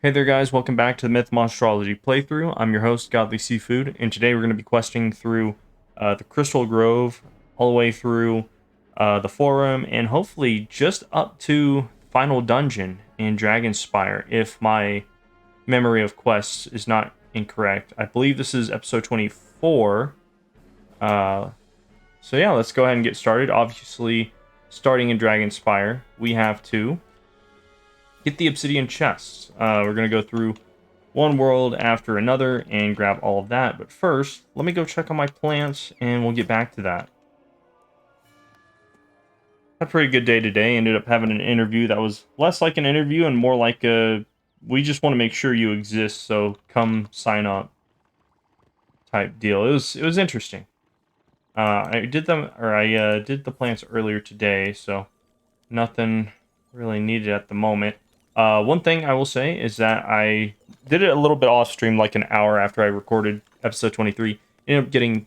Hey there guys, welcome back to the Monstrology playthrough. I'm your host, Godly Seafood, and today we're going to be questing through the Crystal Grove, all the way through the Forum, and hopefully just up to Final Dungeon in Dragonspire, if my memory of quests is not incorrect. I believe this is episode 24. So yeah, let's go ahead and get started. Obviously, starting in Dragonspire, we have to get the obsidian chests. We're going to go through one world after another and grab all of that. But first, let me go check on my plants and we'll get back to that. Had a pretty good day today. Ended up having an interview that was less like an interview and more like a we just want to make sure you exist, so come sign up type deal. It was interesting. I did them or I did the plants earlier today, so nothing really needed at the moment. One thing I will say is that I did it a little bit off stream, like an hour after I recorded episode 23. Ended up getting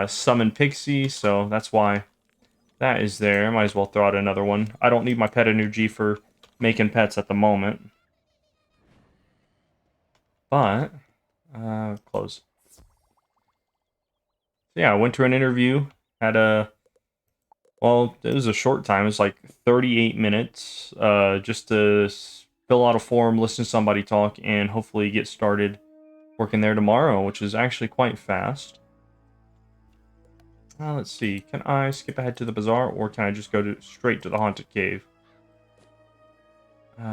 Summon Pixie, so that's why that is there. Might as well throw out another one. I don't need my pet energy for making pets at the moment. But, close. So yeah, I went to an interview, had a, well, it was a short time. It was like 38 minutes, just to fill out a form, listen to somebody talk, and hopefully get started working there tomorrow, which is actually quite fast. Let's see. Can I skip ahead to the bazaar, or can I just go straight to the haunted cave?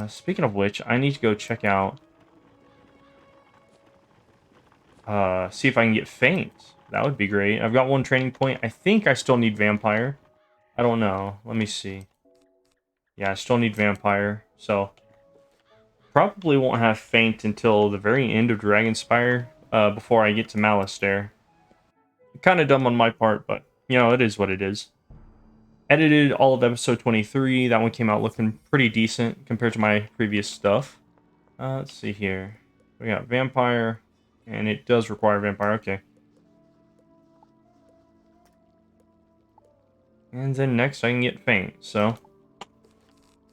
Speaking of which, I need to go check out. See if I can get faint. That would be great. I've got one training point. I think I still need vampire. I don't know. Let me see. Yeah, I still need vampire. So probably won't have faint until the very end of Dragonspire. Before I get to Malistaire. Kind of dumb on my part, but you know, it is what it is. Edited all of episode 23. That one came out looking pretty decent compared to my previous stuff. Let's see here. We got vampire, and it does require vampire. Okay. And then next I can get faint, so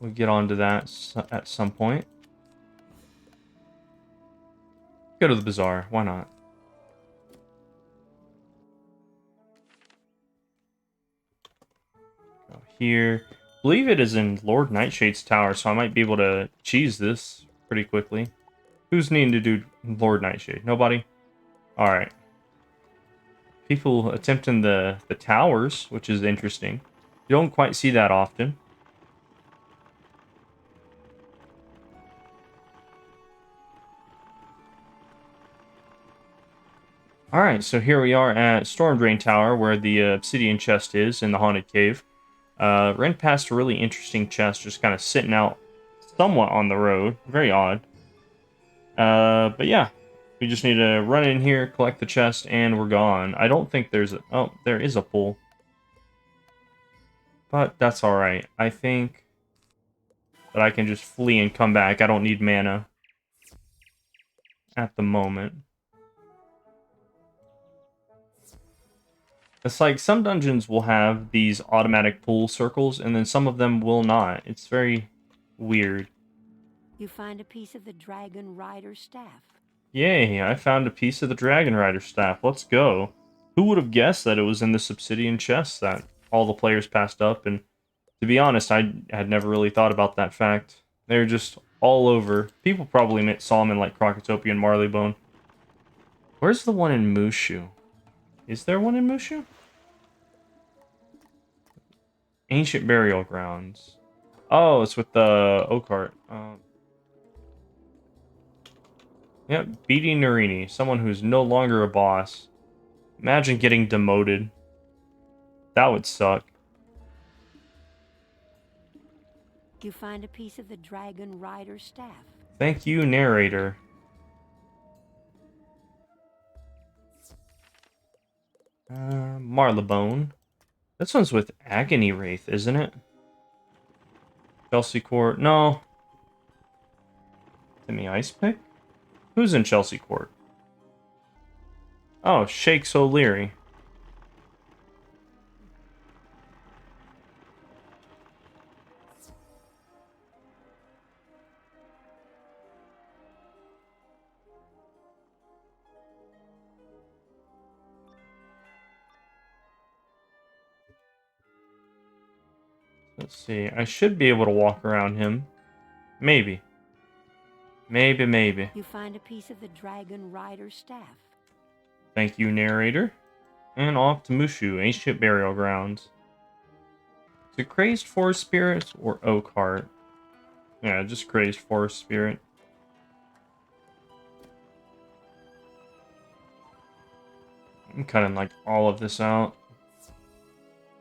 we'll get onto that at some point. Go to the bazaar. Why not? Go here. I believe it is in Lord Nightshade's tower, so I might be able to cheese this pretty quickly. Who's needing to do Lord Nightshade? Nobody? Alright. People attempting the towers, which is interesting. You don't quite see that often. Alright, so here we are at Storm Drain Tower, where the obsidian chest is in the haunted cave. Ran past a really interesting chest, just kind of sitting out somewhat on the road. Very odd. But yeah, we just need to run in here, collect the chest, and we're gone. I don't think there's a... Oh, there is a pool. But that's alright. I think that I can just flee and come back. I don't need mana at the moment. It's like some dungeons will have these automatic pool circles, and then some of them will not. It's very weird. You find a piece of the Dragon Rider staff. Yay, I found a piece of the Dragon Rider staff. Let's go. Who would have guessed that it was in this obsidian chest that all the players passed up? And to be honest, I had never really thought about that fact. They're just all over. People probably saw them in like Crocotopia and Marleybone. Where's the one in Mushu? Is there one in Mushu? Ancient Burial Grounds. Oh, it's with the Oakheart. Yep, beating Narini, someone who's no longer a boss. Imagine getting demoted. That would suck. You find a piece of the Dragon Rider staff. Thank you, narrator. Marlebone. This one's with Agony Wraith, isn't it? Chelsea Court. No. Timmy Ice Pick? Who's in Chelsea Court? Oh, Shakes O'Leary. Let's see. I should be able to walk around him. Maybe. Maybe. You find a piece of the dragon rider's staff. Thank you, narrator. And off to Mushu, ancient burial grounds. Is it crazed forest spirits or oak heart? Yeah, just crazed forest spirit. I'm cutting like all of this out.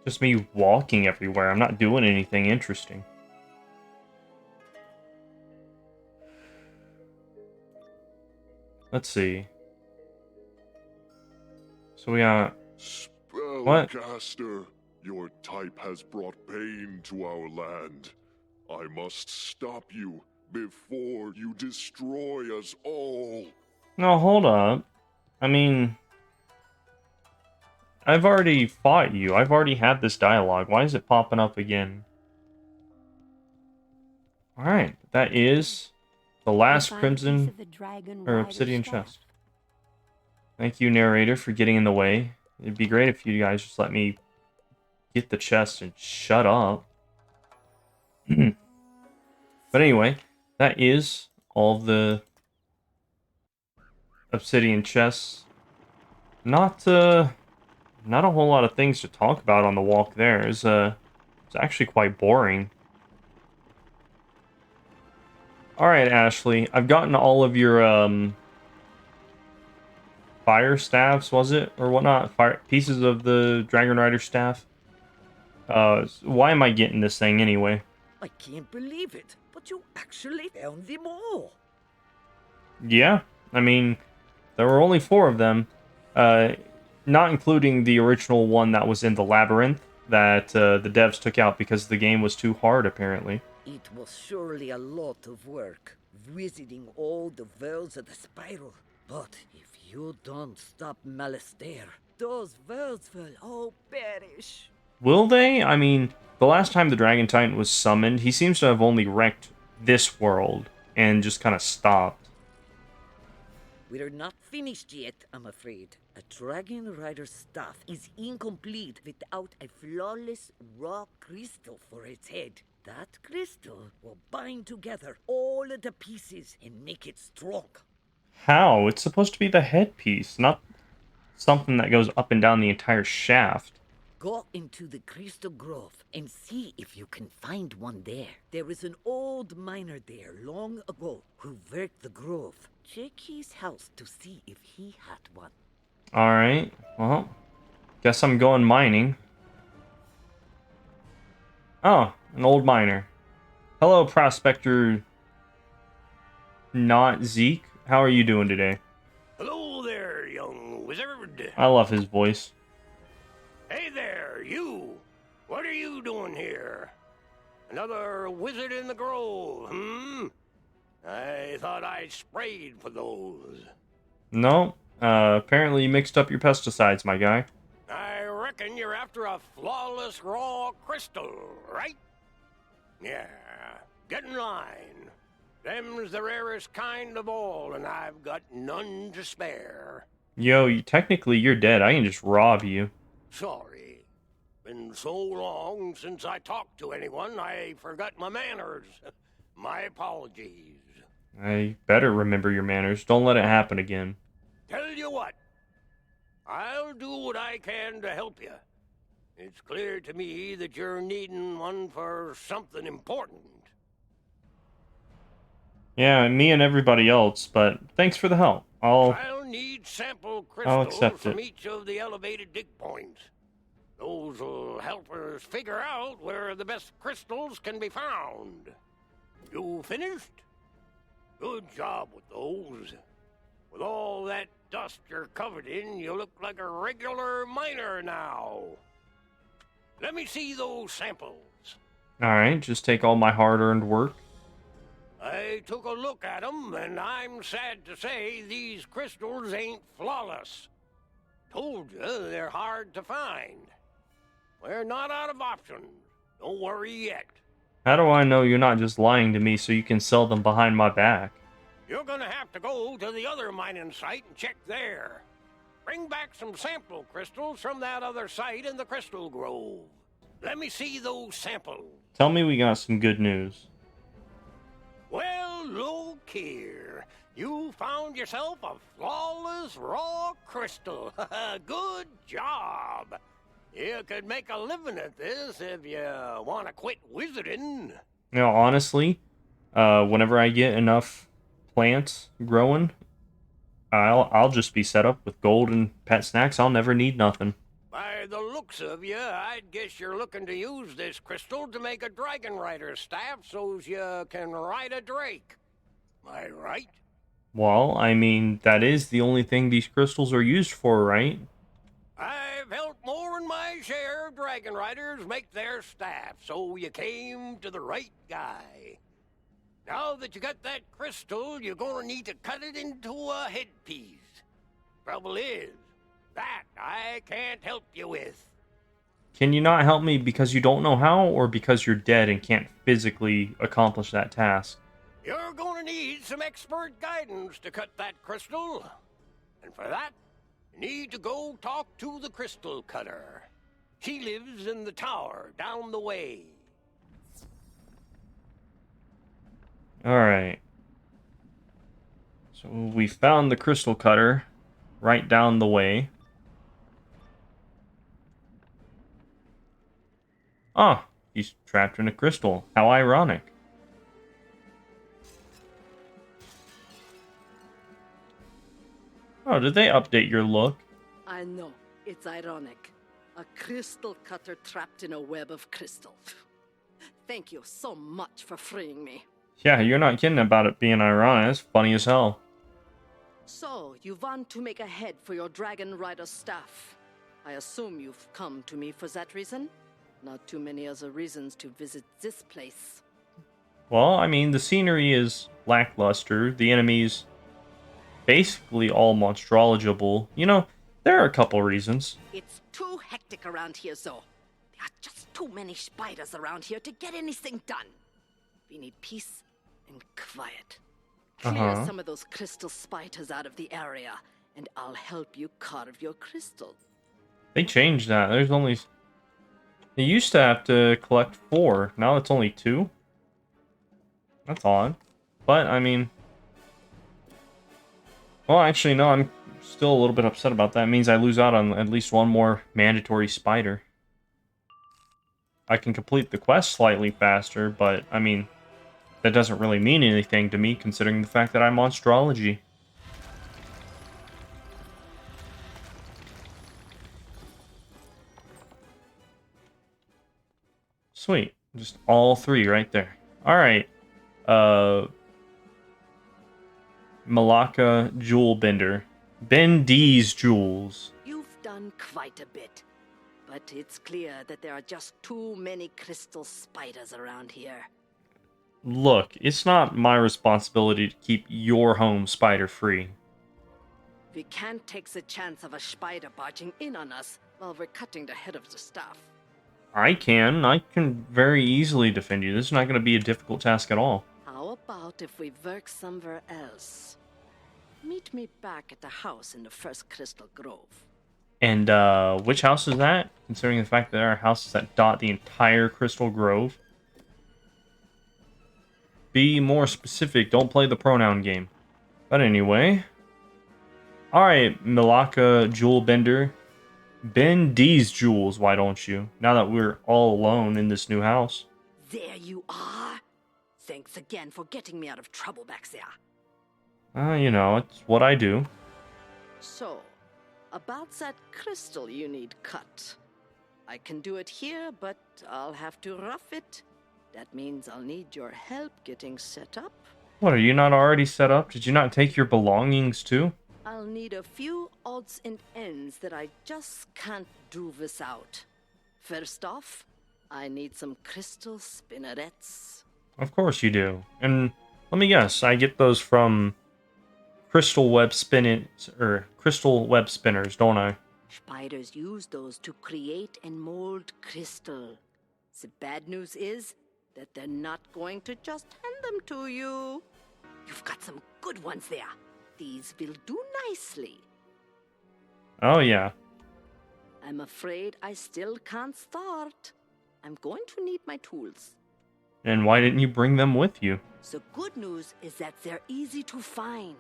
Just me walking everywhere. I'm not doing anything interesting. Let's see. So we got... What? Spellcaster, your type has brought pain to our land. I must stop you before you destroy us all. No, hold up. I mean... I've already fought you. I've already had this dialogue. Why is it popping up again? Alright, that is the last crimson or obsidian chest. Thank you, narrator, for getting in the way. It'd be great if you guys just let me get the chest and shut up. But anyway, that is all the obsidian chests. Not a whole lot of things to talk about on the walk there. It's actually quite boring. Alright, Ashley. I've gotten all of your fire staffs, was it? Or whatnot? Pieces of the Dragon Rider staff. Why am I getting this thing anyway? I can't believe it, but you actually found them all. Yeah, I mean, there were only 4 of them. Not including the original one that was in the labyrinth that the devs took out because the game was too hard, apparently. It was surely a lot of work, visiting all the worlds of the spiral. But if you don't stop Malastair, those worlds will all perish. Will they? I mean, the last time the Dragon Titan was summoned, he seems to have only wrecked this world and just kind of stopped. We're not finished yet, I'm afraid. A Dragon Rider's staff is incomplete without a flawless raw crystal for its head. That crystal will bind together all of the pieces and make it strong. How? It's supposed to be the headpiece, not something that goes up and down the entire shaft. Go into the Crystal Grove and see if you can find one there. There is an old miner there long ago who worked the grove. Check his house to see if he had one. Alright, well, guess I'm going mining. Oh, an old miner. Hello, Prospector not Zeke. How are you doing today? Hello there, young wizard. I love his voice. Hey there, you. What are you doing here? Another wizard in the grove, I thought I sprayed for those. No, apparently you mixed up your pesticides, my guy. I reckon you're after a flawless raw crystal, right? Yeah, get in line. Them's the rarest kind of all, and I've got none to spare. Yo, technically you're dead. I can just rob you. Sorry. Been so long since I talked to anyone, I forgot my manners. My apologies. I better remember your manners. Don't let it happen again. Tell you what, I'll do what I can to help you. It's clear to me that you're needing one for something important. Yeah, me and everybody else, but thanks for the help. I'll need sample crystals accept from it. each of the elevated dig points. Those'll help us figure out where the best crystals can be found. You finished? Good job with those. With all that dust you're covered in, you look like a regular miner now. Let me see those samples. Alright, just take all my hard-earned work. I took a look at them, and I'm sad to say these crystals ain't flawless. Told you they're hard to find. We're not out of options. Don't worry yet. How do I know you're not just lying to me so you can sell them behind my back? You're gonna have to go to the other mining site and check there. Bring back some sample crystals from that other site in the Crystal Grove. Let me see those samples. Tell me we got some good news. Well, look here. You found yourself a flawless raw crystal. Good job. You could make a living at this if you want to quit wizarding. You know, honestly, whenever I get enough plants growing, I'll just be set up with gold and pet snacks. I'll never need nothing. By the looks of you, I'd guess you're looking to use this crystal to make a dragon rider staff so's you can ride a drake. Am I right? Well, I mean, that is the only thing these crystals are used for, right? I've helped more than my share of dragon riders make their staff, so you came to the right guy. Now that you got that crystal, you're gonna need to cut it into a headpiece. Trouble is, that I can't help you with. Can you not help me because you don't know how, or because you're dead and can't physically accomplish that task? You're gonna need some expert guidance to cut that crystal. And for that, you need to go talk to the crystal cutter. She lives in the tower down the way. Alright. So we found the crystal cutter right down the way. Ah, he's trapped in a crystal. How ironic. Oh, did they update your look? I know, it's ironic. A crystal cutter trapped in a web of crystal. Thank you so much for freeing me. Yeah, you're not kidding about it being ironic. It's funny as hell. So, you want to make a head for your dragon rider staff. I assume you've come to me for that reason? Not too many other reasons to visit this place. Well, I mean, the scenery is lackluster. The enemies basically all monstrologiable. You know, there are a couple reasons. It's too hectic around here, though. There are just too many spiders around here to get anything done. We need peace and quiet. Clear some of those crystal spiders out of the area, and I'll help you carve your crystal. They changed that. There's only... You used to have to collect 4. Now it's only 2. That's odd. But, I mean... Well, actually, no, I'm still a little bit upset about that. It means I lose out on at least one more mandatory spider. I can complete the quest slightly faster, but, I mean... That doesn't really mean anything to me, considering the fact that I'm Monstrology. Sweet. Just all 3 right there. Alright. Malacca Jewel Bender. Bend these jewels. You've done quite a bit, but it's clear that there are just too many crystal spiders around here. Look, it's not my responsibility to keep your home spider-free. We can't take the chance of a spider barging in on us while we're cutting the head of the staff. I can very easily defend you. This is not going to be a difficult task at all. How about if we work somewhere else? Meet me back at the house in the first Crystal Grove. And, which house is that? Considering the fact that there are houses that dot the entire Crystal Grove. Be more specific, don't play the pronoun game. But anyway. Alright, Malacca Jewel Bender. Bend these jewels, why don't you? Now that we're all alone in this new house. There you are. Thanks again for getting me out of trouble back there. You know, it's what I do. So, about that crystal you need cut. I can do it here, but I'll have to rough it. That means I'll need your help getting set up. What, are you not already set up? Did you not take your belongings too? I'll need a few odds and ends that I just can't do without. First off, I need some crystal spinnerets. Of course you do. And let me guess, I get those from crystal web spinners, don't I? Spiders use those to create and mold crystal. The bad news is that they're not going to just hand them to you. You've got some good ones there. These will do nicely. Oh yeah. I'm afraid I still can't start. I'm going to need my tools. And why didn't you bring them with you? The good news is that they're easy to find.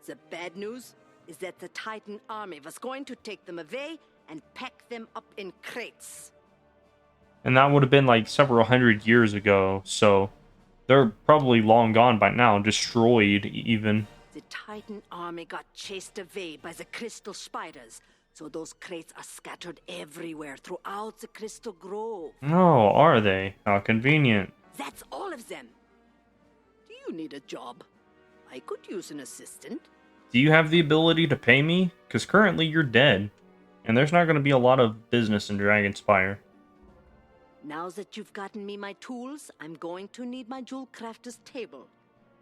The bad news is that the Titan army was going to take them away and pack them up in crates. And that would have been like several hundred years ago, so they're probably long gone by now, destroyed even. The Titan army got chased away by the crystal spiders, so those crates are scattered everywhere throughout the crystal grove. Oh, are they? How convenient. That's all of them. Do you need a job? I could use an assistant. Do you have the ability to pay me? Because currently you're dead, and there's not going to be a lot of business in Dragonspire. Now that you've gotten me my tools, I'm going to need my jewel crafter's table.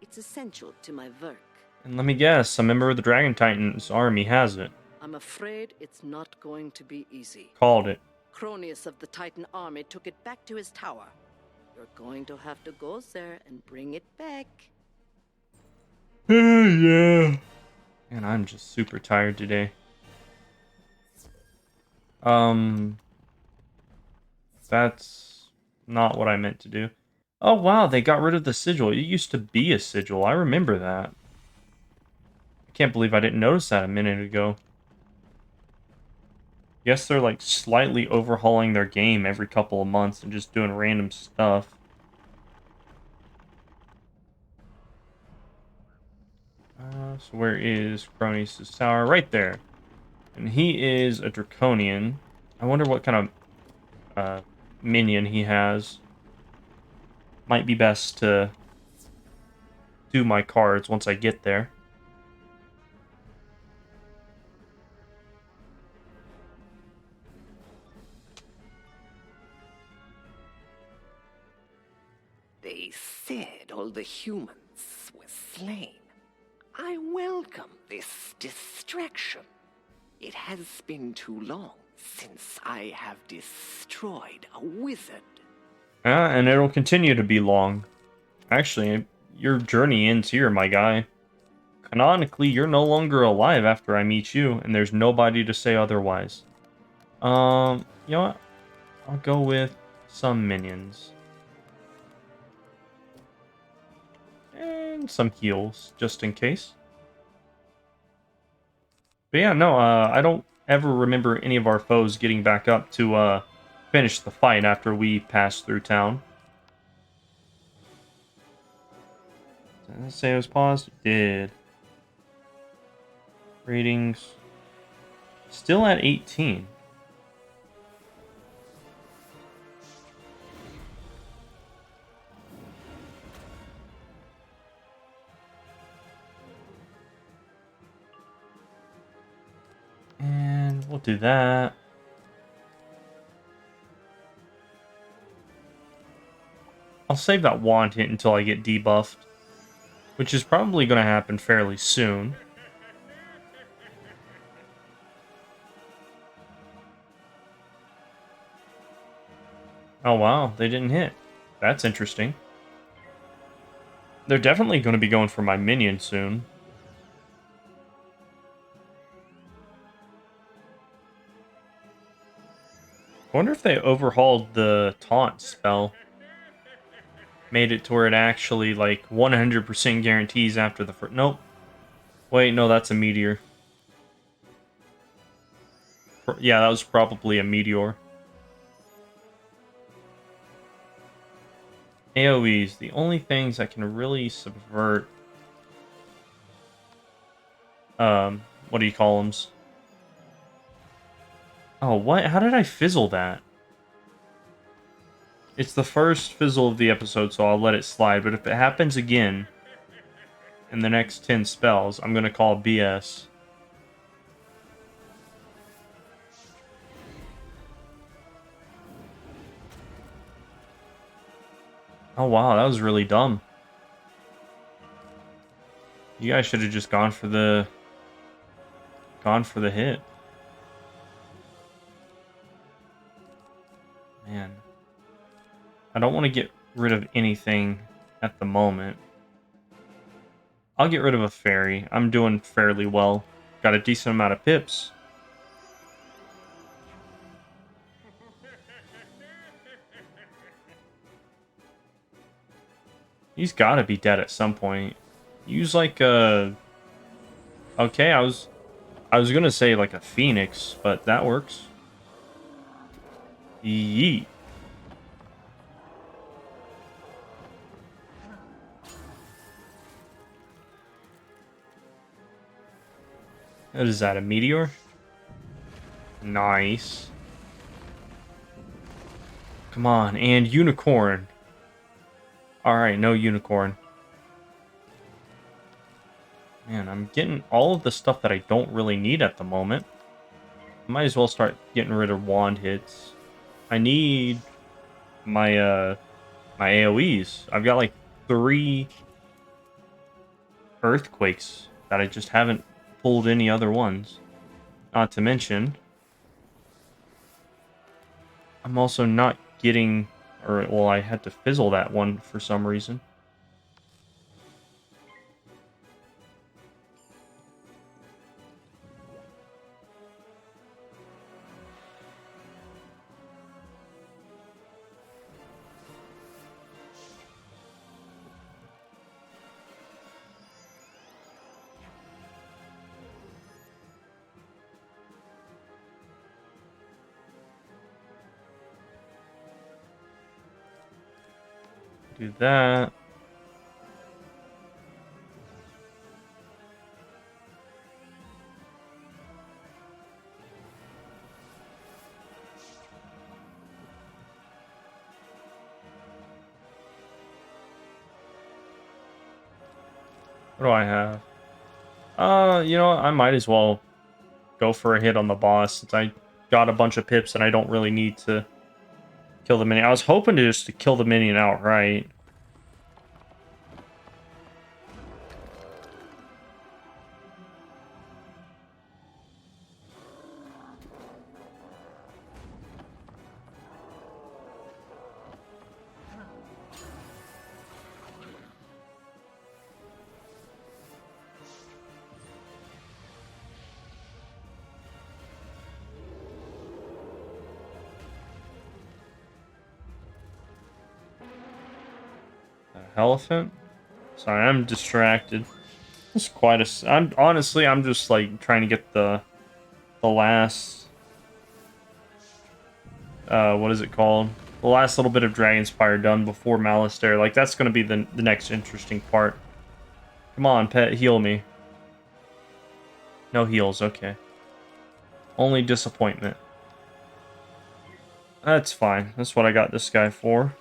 It's essential to my work. And let me guess, a member of the Dragon Titans army has it. I'm afraid it's not going to be easy. Called it. Cronius of the Titan army took it back to his tower. You're going to have to go there and bring it back. Yeah. Man, I'm just super tired today. That's not what I meant to do. Oh wow, they got rid of the sigil. It used to be a sigil. I remember that. I can't believe I didn't notice that a minute ago. Guess they're like slightly overhauling their game every couple of months and just doing random stuff. So where is Cronius' tower? Right there. And he is a Draconian. I wonder what kind of minion he has. Might be best to do my cards once I get there. They said all the humans were slain. I welcome this distraction. It has been too long since I have destroyed a wizard. And it'll continue to be long. Actually, your journey ends here, my guy. Canonically, you're no longer alive after I meet you, and there's nobody to say otherwise. You know what? I'll go with some minions. And some heals, just in case. But yeah, no, I don't ever remember any of our foes getting back up to finish the fight after we passed through town. Did I say it was paused? It did. Ratings. Still at 18. And we'll do that. I'll save that wand hit until I get debuffed, which is probably going to happen fairly soon. Oh wow, they didn't hit. That's interesting. They're definitely going to be going for my minion soon. I wonder if they overhauled the taunt spell. Made it to where it actually, like, 100% guarantees after the first... Nope. Wait, no, that's a meteor. Yeah, that was probably a meteor. AoEs, the only things that can really subvert... what do you call them? Oh, what? How did I fizzle that? It's the first fizzle of the episode, so I'll let it slide. But if it happens again in the next 10 spells, I'm going to call BS. Oh, wow. That was really dumb. You guys should have just gone for the hit. Man. I don't want to get rid of anything at the moment. I'll get rid of a fairy. I'm doing fairly well. Got a decent amount of pips. He's got to be dead at some point. Use like a... Okay, I was gonna say like a phoenix, but that works. Yeet. What is that, a meteor? Nice. Come on, and unicorn. Alright, no unicorn. Man, I'm getting all of the stuff that I don't really need at the moment. Might as well start getting rid of wand hits. I need my my AoEs. I've got like 3 earthquakes that I just haven't pulled any other ones. Not to mention, I'm also not getting, or well, I had to fizzle that one for some reason. Do that. What do I have? You know what? I might as well go for a hit on the boss since I got a bunch of pips and I don't really need to kill the minion. I was hoping to just to kill the minion outright. Elephant? Sorry, I'm distracted. It's quite a. I'm honestly, I'm just like trying to get the last. What is it called? The last little bit of Dragonspire done before Malistaire. Like that's gonna be the next interesting part. Come on, pet, heal me. No heals, okay. Only disappointment. That's fine. That's what I got this guy for.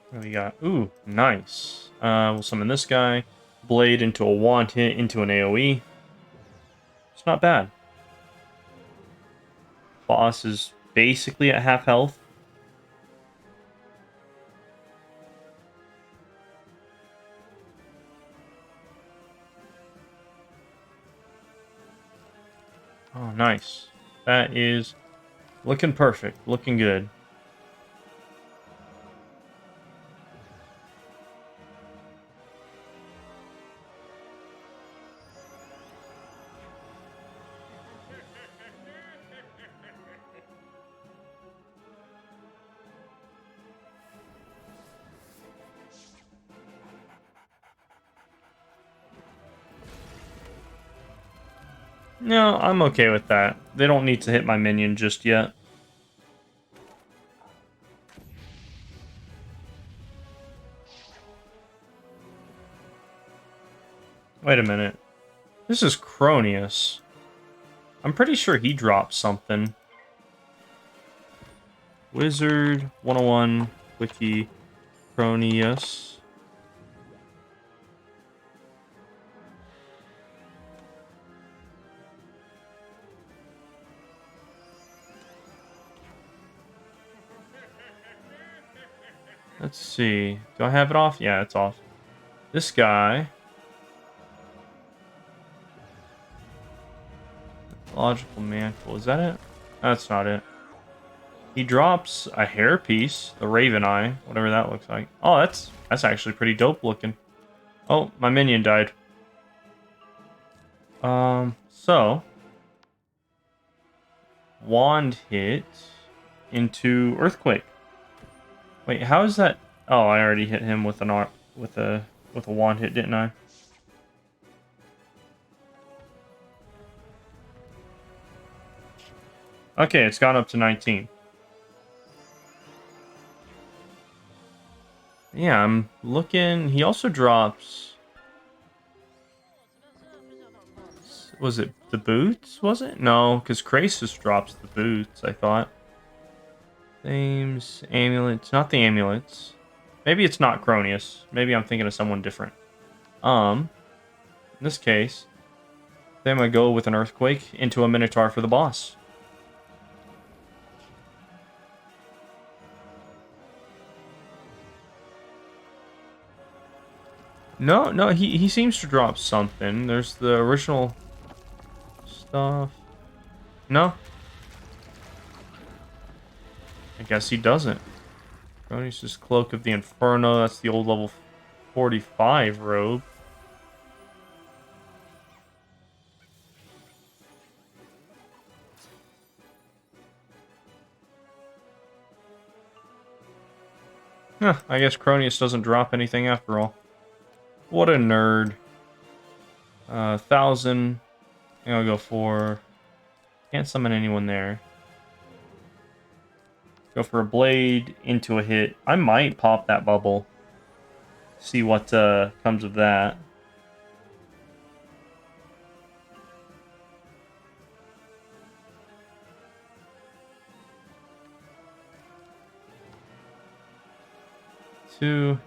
What do we got? Ooh, nice. We'll summon this guy. Blade into a wand hit into an AoE. It's not bad. Boss is basically at half health. Oh, nice. That is looking perfect. Looking good. No, I'm okay with that. They don't need to hit my minion just yet. Wait a minute. This is Cronius. I'm pretty sure he dropped something. Wizard 101 Wiki Cronius. Let's see. Do I have it off? Yeah, it's off. This guy. Logical mantle. Is that it? That's not it. He drops a hairpiece, the Raven Eye, whatever that looks like. Oh, that's actually pretty dope looking. Oh, my minion died. So wand hit into earthquake. Wait, how is that? Oh, I already hit him with with a wand hit, didn't I? Okay, it's gone up to 19. Yeah, I'm looking. He also drops. Was it the boots? Was it? No, because Krasis drops the boots, I thought. Names, amulets. Not the amulets. Maybe it's not Cronius. Maybe I'm thinking of someone different. In this case, then I'm going to go with an earthquake into a Minotaur for the boss. No, he seems to drop something. There's the original stuff. No? I guess he doesn't. Cronius' Cloak of the Inferno. That's the old level 45 robe. Huh, I guess Cronius doesn't drop anything after all. What a nerd. 1,000. I'll go for... Can't summon anyone there. Go for a blade into a hit. I might pop that bubble. See what comes of that.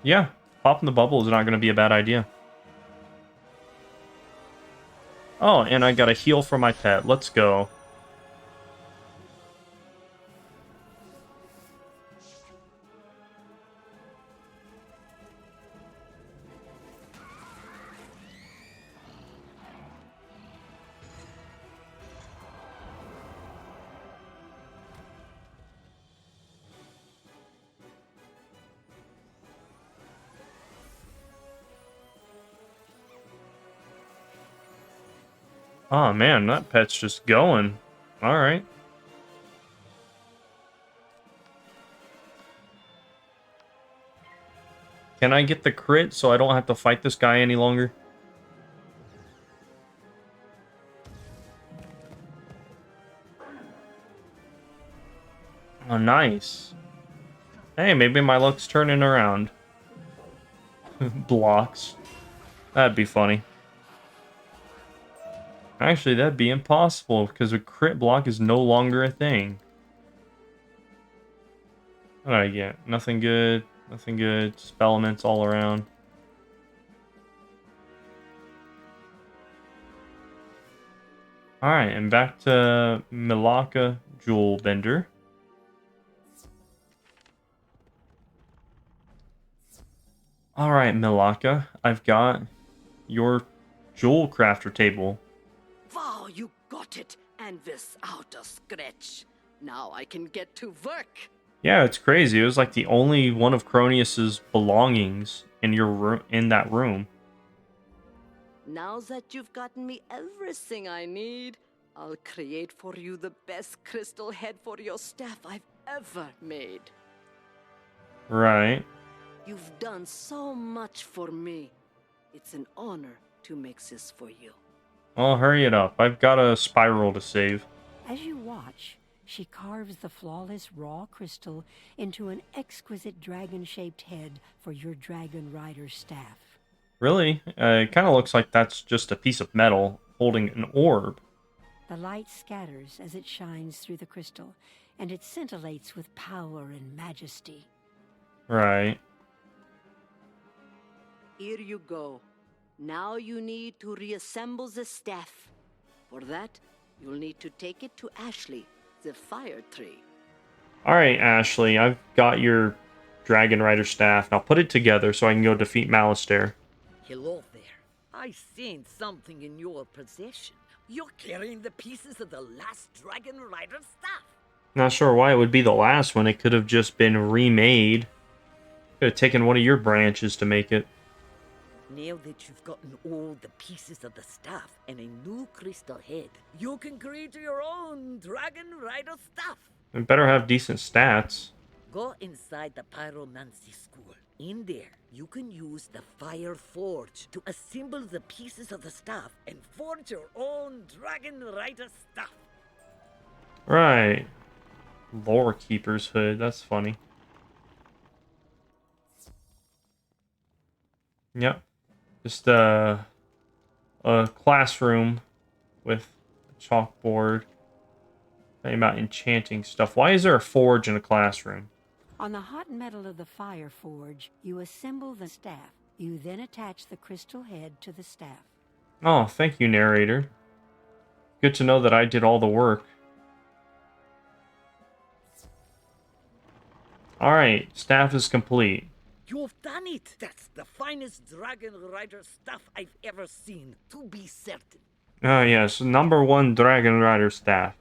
Yeah, popping the bubble is not going to be a bad idea. Oh, and I got a heal for my pet. Let's go. Oh man, that pet's just going. Alright. Can I get the crit so I don't have to fight this guy any longer? Oh, nice. Hey, maybe my luck's turning around. Blocks. That'd be funny. Actually, that'd be impossible because a crit block is no longer a thing. What did I get? Nothing good. Nothing good. Spell elements all around. Alright, and back to Milaka Jewel Bender. Alright, Milaka, I've got your Jewel Crafter table. Wow, you got it, and without a scratch. Now I can get to work. Yeah, it's crazy. It was like the only one of Cronius's belongings in your room, in that room. Now that you've gotten me everything I need, I'll create for you the best crystal head for your staff I've ever made. Right. You've done so much for me. It's an honor to make this for you. Well, hurry it up. I've got a spiral to save. As you watch, she carves the flawless raw crystal into an exquisite dragon-shaped head for your dragon rider staff. Really? It kind of looks like that's just a piece of metal holding an orb. The light scatters as it shines through the crystal, and it scintillates with power and majesty. Right. Here you go. Now you need to reassemble the staff. For that, you'll need to take it to Ashley, the fire tree. Alright, Ashley, I've got your Dragon Rider staff. Now put it together so I can go defeat Malistaire. Hello there. I sense something in your possession. You're carrying the pieces of the last Dragon Rider staff. Not sure why it would be the last one. It could have just been remade. Could have taken one of your branches to make it. Now that you've gotten all the pieces of the staff and a new crystal head, you can create your own Dragon Rider staff. It better have decent stats. Go inside the pyromancy school. In there, you can use the fire forge to assemble the pieces of the staff and forge your own Dragon Rider staff. Right. Lore Keeper's hood. That's funny. Yep. Just a classroom with a chalkboard. Talking about enchanting stuff. Why is there a forge in a classroom? On the hot metal of the fire forge, you assemble the staff. You then attach the crystal head to the staff. Oh, thank you, narrator. Good to know that I did all the work. Alright, staff is complete. You've done it! That's the finest Dragon Rider staff I've ever seen, to be certain. Oh yes, #1 Dragon Rider staff.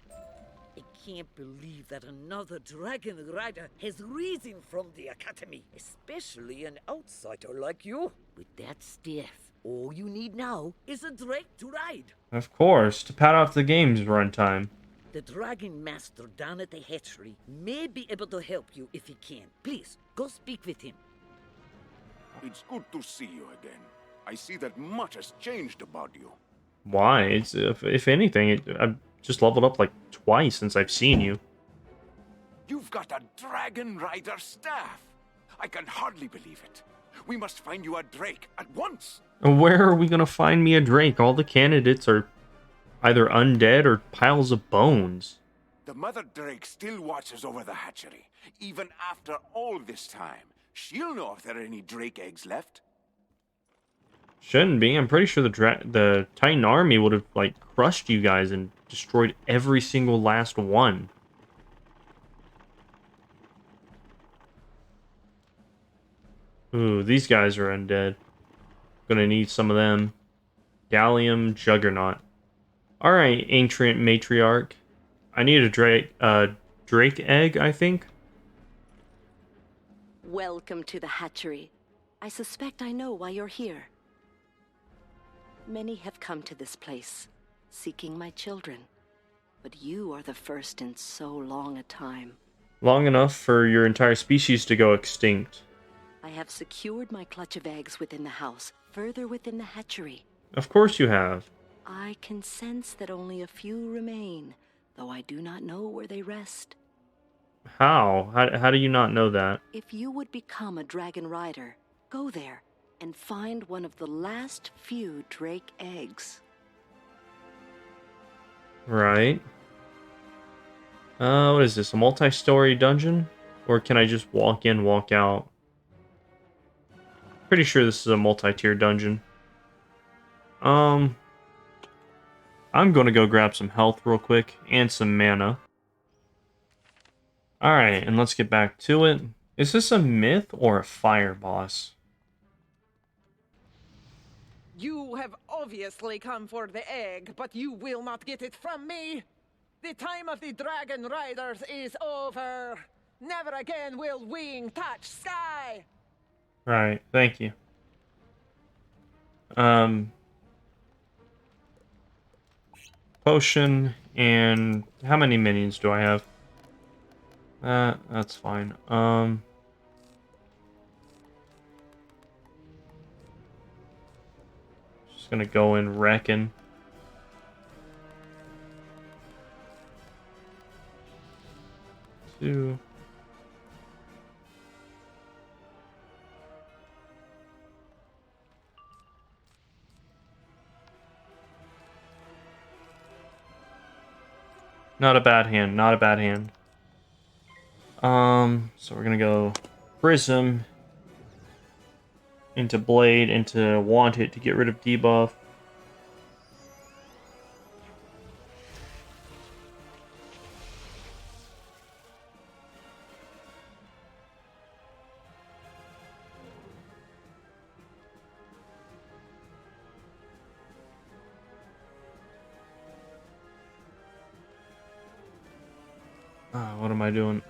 I can't believe that another Dragon Rider has risen from the Academy, especially an outsider like you. With that staff, all you need now is a Drake to ride. Of course, to pad off the game's runtime. The Dragon Master down at the hatchery may be able to help you if he can. Please, go speak with him. It's good to see you again. I see that much has changed about you. Why? It's if anything, I've just leveled up like twice since I've seen you. You've got a Dragon Rider staff. I can hardly believe it. We must find you a Drake at once. Where are we gonna find me a Drake? All the candidates are either undead or piles of bones. The mother Drake still watches over the hatchery, even after all this time. She'll know if there are any Drake eggs left. Shouldn't be. I'm pretty sure the Titan army would have like crushed you guys and destroyed every single last one. Ooh, these guys are undead. Gonna need some of them. Gallium Juggernaut. Alright, Ancient Matriarch. I need a Drake egg, I think. Welcome to the hatchery. I suspect I know why you're here. Many have come to this place, seeking my children. But you are the first in so long a time. Long enough for your entire species to go extinct. I have secured my clutch of eggs within the house, further within the hatchery. Of course you have. I can sense that only a few remain, though I do not know where they rest. How? How do you not know that? If you would become a dragon rider, go there and find one of the last few drake eggs. Right. What is this? A multi-story dungeon? Or can I just walk in, walk out? Pretty sure this is a multi-tier dungeon. I'm gonna go grab some health real quick and some mana. Alright, and let's get back to it. Is this a myth or a fire boss? You have obviously come for the egg, but you will not get it from me. The time of the Dragon Riders is over. Never again will wing touch sky. Right, thank you. Potion, and how many minions do I have? That's fine. Just gonna go in wrecking. Two. Not a bad hand, not a bad hand. So we're gonna go Prism into Blade, into Want It to get rid of debuff. What am I doing?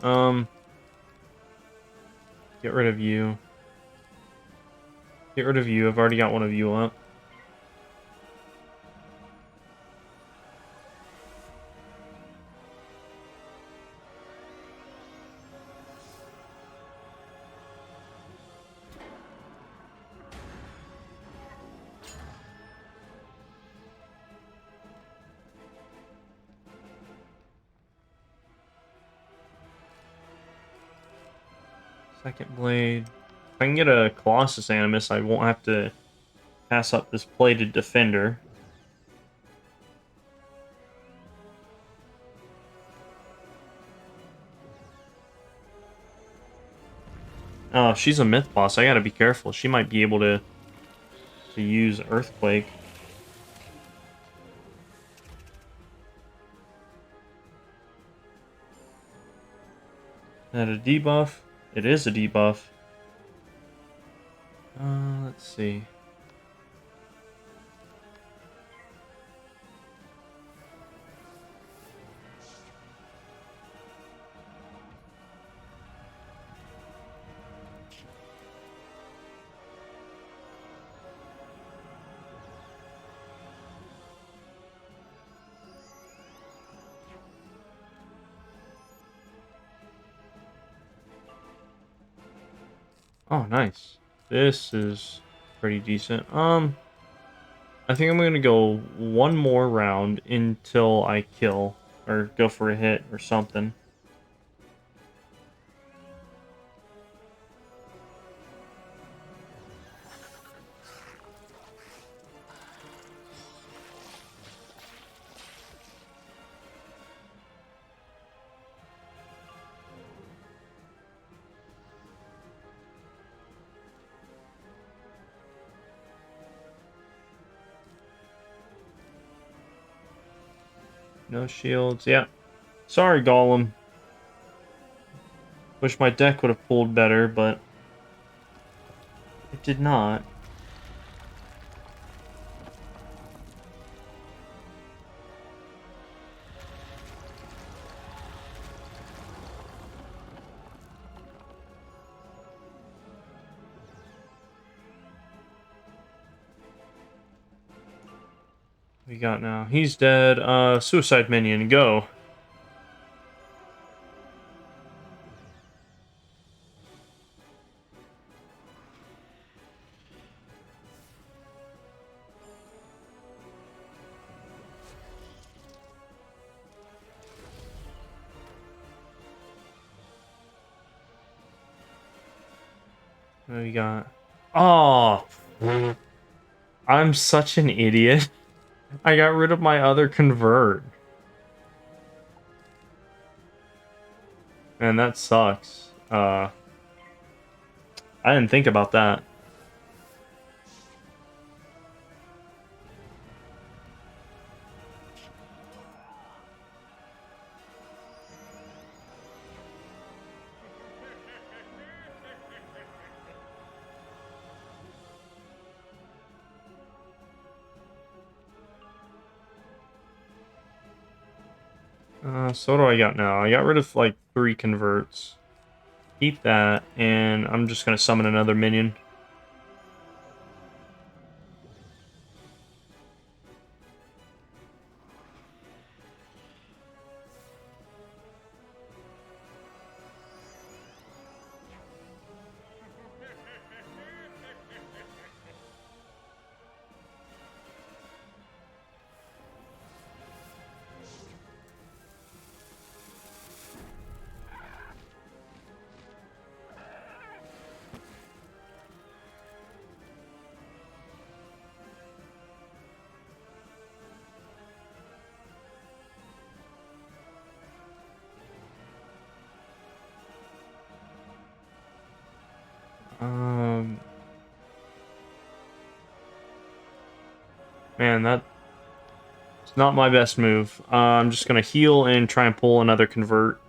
Get rid of you. Get rid of you. I've already got one of you up. Second blade. If I can get a Colossus Animus, I won't have to pass up this plated defender. Oh, she's a myth boss. I gotta be careful. She might be able to use Earthquake. Is that a debuff? It is a debuff. Let's see. Oh, nice. This is pretty decent. I think I'm gonna go one more round until I kill or go for a hit or something. No shields. Yeah. Sorry, Golem. Wish my deck would have pulled better, but it did not. We got now. He's dead. Suicide Minion, go. What do we got? Oh, I'm such an idiot. I got rid of my other convert. And that sucks. I didn't think about that. So what do I got now? I got rid of like 3 converts. Keep that, and I'm just gonna summon another minion. Man, that's not my best move. I'm just gonna heal and try and pull another convert.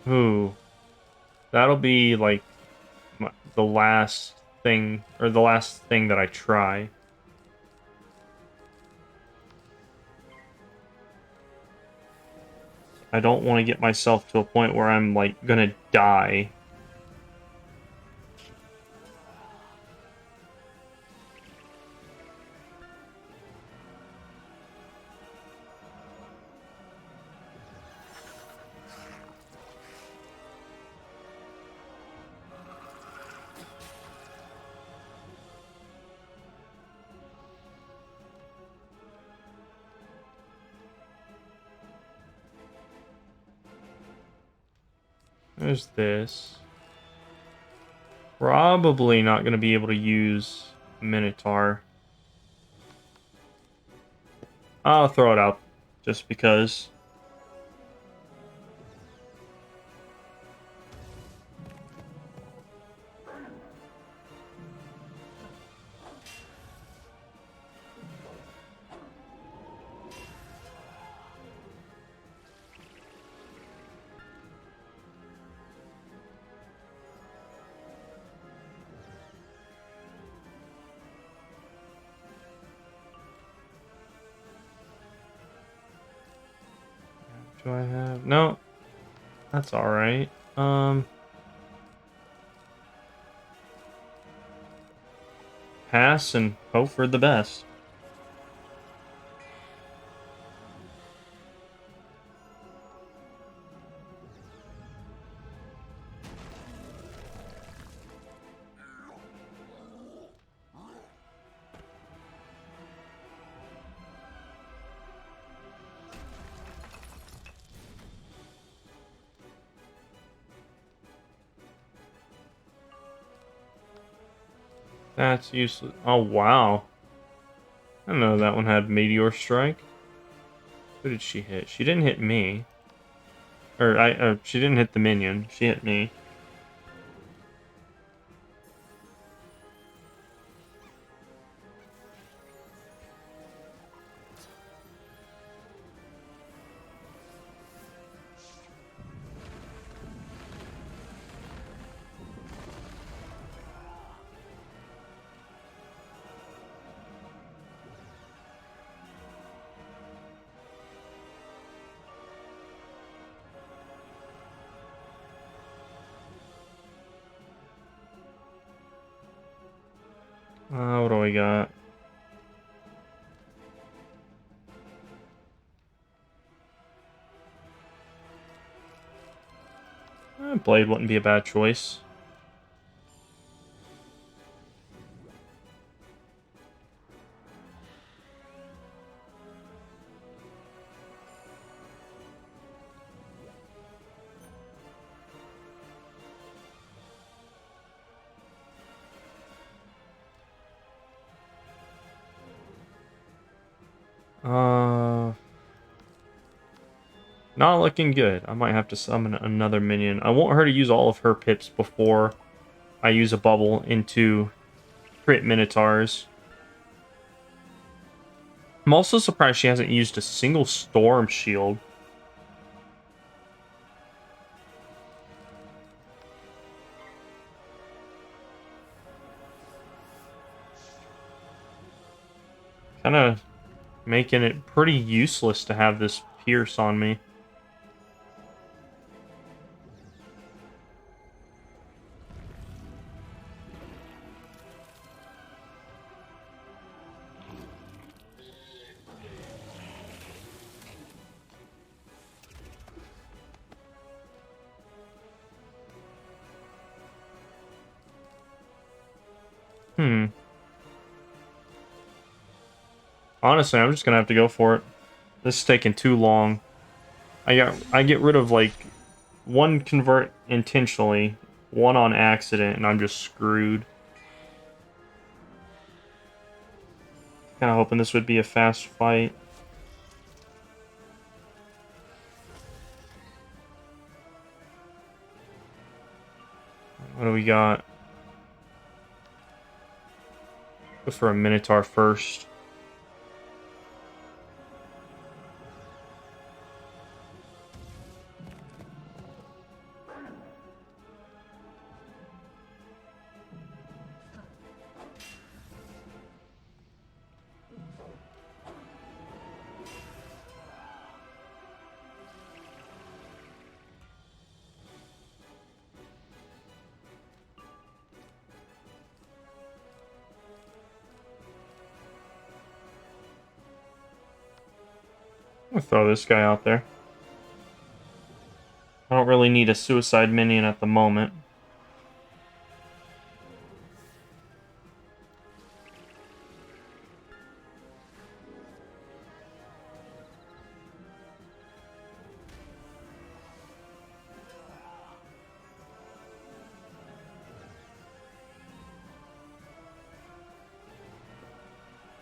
Ooh. That'll be like the last thing, or the last thing that I try. I don't want to get myself to a point where I'm like gonna die. There's this. Probably not going to be able to use Minotaur. I'll throw it out just because. Do I have... No. That's alright. Pass and hope for the best. That's useless. Oh, wow. I don't know that one had Meteor Strike. Who did she hit? She didn't hit me. She didn't hit the minion. She hit me. What do we got? Blade wouldn't be a bad choice. Not looking good. I might have to summon another minion. I want her to use all of her pips before I use a bubble into crit Minotaurs. I'm also surprised she hasn't used a single storm shield. Kind of making it pretty useless to have this pierce on me. Honestly, I'm just gonna have to go for it. This is taking too long. I get rid of like one convert intentionally, one on accident, and I'm just screwed. Kind of hoping this would be a fast fight. What do we got? Go for a Minotaur first. I'll throw this guy out there. I don't really need a suicide minion at the moment.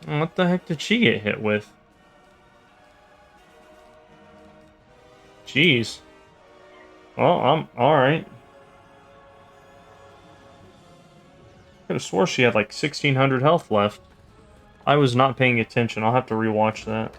What the heck did she get hit with? Jeez. Well, I'm alright. Could have swore she had like 1,600 health left. I was not paying attention. I'll have to rewatch that.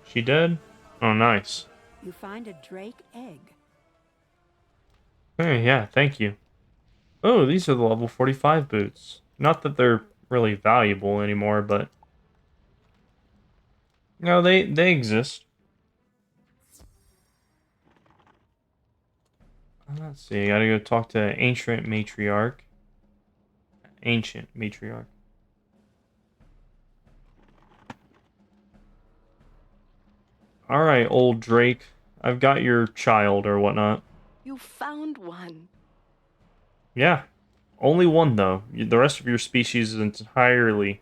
She dead? Oh, nice. You find a drake egg. Hey, yeah, thank you. Oh, these are the level 45 boots. Not that they're really valuable anymore, but... No, they exist. Let's see, I gotta go talk to Ancient Matriarch. Ancient Matriarch. Alright, old Drake. I've got your child or whatnot. You found one. Yeah. Only one, though. The rest of your species is entirely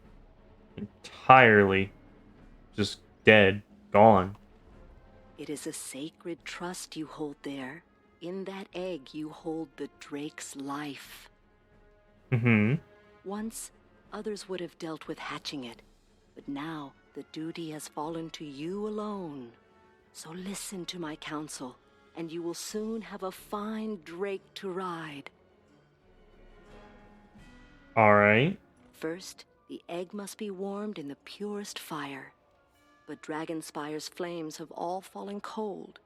just dead. Gone. It is a sacred trust you hold there. In that egg, you hold the drake's life. Mm-hmm. Once, others would have dealt with hatching it, but now the duty has fallen to you alone. So listen to my counsel, and you will soon have a fine drake to ride. Alright. First, the egg must be warmed in the purest fire. But Dragonspire's flames have all fallen cold,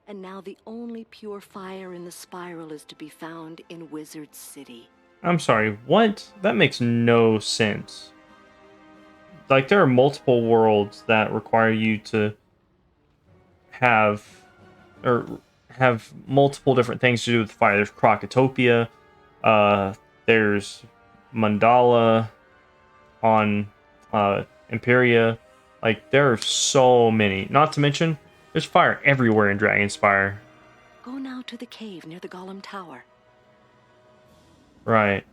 and now the only pure fire in the spiral is to be found in Wizard City. I'm sorry, what? That makes no sense. Like, there are multiple worlds that require you to have multiple different things to do with fire. There's Krokotopia, there's Mandala on Imperia. Like, there are so many. Not to mention, there's fire everywhere in Dragonspire. Go now to the cave near the Golem Tower. Right.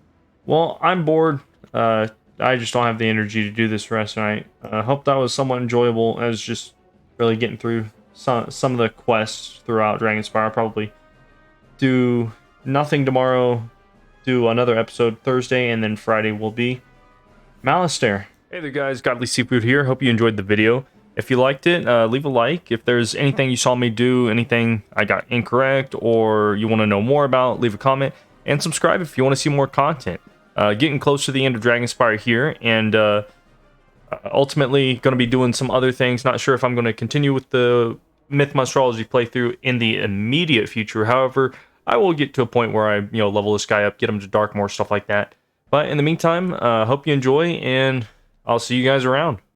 Well, I'm bored. I just don't have the energy to do this rest tonight. I hope that was somewhat enjoyable. I was just really getting through some of the quests throughout Dragonspire. I'll probably do nothing tomorrow, do another episode Thursday, and then Friday will be Malistaire. Hey there guys, Godly Seafood here. Hope you enjoyed the video. If you liked it, leave a like. If there's anything you saw me do, anything I got incorrect, or you want to know more about, leave a comment. And subscribe if you want to see more content. Getting close to the end of Dragonspire here, and ultimately going to be doing some other things. Not sure if I'm going to continue with the Myth Monstrology playthrough in the immediate future. However, I will get to a point where I level this guy up, get him to Darkmoor, stuff like that. But in the meantime, hope you enjoy, and I'll see you guys around.